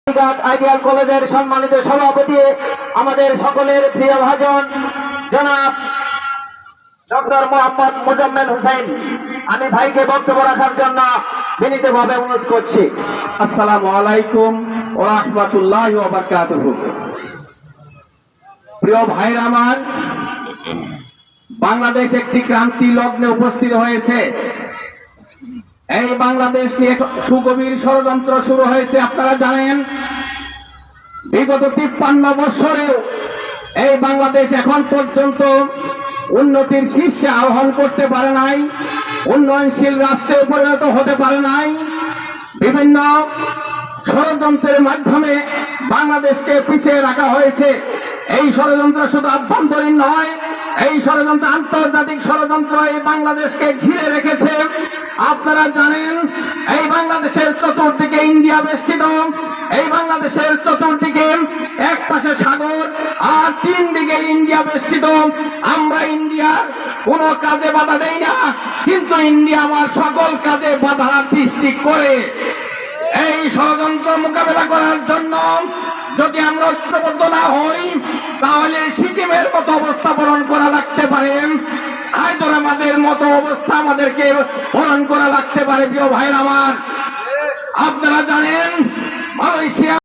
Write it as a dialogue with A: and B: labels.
A: Ideal কলেজের সম্মানিত সভাপতি আমাদের সকলের প্রিয় ভাজন জনাব ডক্টর মোহাম্মদ মোজাম্মেল হোসেন, আমি ভাইকে বক্তব্য রাখার জন্য বিনীতভাবে অনুরোধ করছি।
B: আসসালামু আলাইকুম ওয়া রাহমাতুল্লাহি ওয়া বারাকাতুহু। প্রিয় ভাইরা আমার, বাংলাদেশ একটি ক্রান্তি লগ্নে উপস্থিত হয়েছে। এই বাংলাদেশ নিয়ে সুগভীর ষড়যন্ত্র শুরু হয়েছে। আপনারা জানেন, বিগত 53 বছরেও এই বাংলাদেশ এখন পর্যন্ত উন্নতির শীর্ষে আরোহণ করতে পারে নাই, উন্নয়নশীল রাষ্ট্রে পরিণত হতে পারে নাই। বিভিন্ন ষড়যন্ত্রের মাধ্যমে বাংলাদেশকে পিছিয়ে রাখা হয়েছে। এই ষড়যন্ত্র শুধু আভ্যন্তরীণ নয়, এই ষড়যন্ত্র আন্তর্জাতিক ষড়যন্ত্র এই বাংলাদেশকে ঘিরে রেখেছে। আপনারা জানেন, এই বাংলাদেশের চতুর্দিকে ইন্ডিয়া বেষ্টিত। এই বাংলাদেশের চতুর্দিকে এক পাশে সাগর আর 3 দিকে ইন্ডিয়া বেষ্টিত। আমরা ইন্ডিয়ার কোন কাজে বাধা দেই না, কিন্তু ইন্ডিয়া আমার সকল কাজে বাধা সৃষ্টি করে। এই ষড়যন্ত্র মোকাবেলা করার জন্য যদি আমরা ঐক্যবদ্ধ না হই, তাহলে সিকিমের মতো অবস্থা বরণ করা লাগতে পারে, হায়দ্রাবাদের মতো অবস্থা আমাদেরকে বরণ করা লাগতে পারে। প্রিয় ভাইরা আমার, আপনারা জানেন, মালয়েশিয়া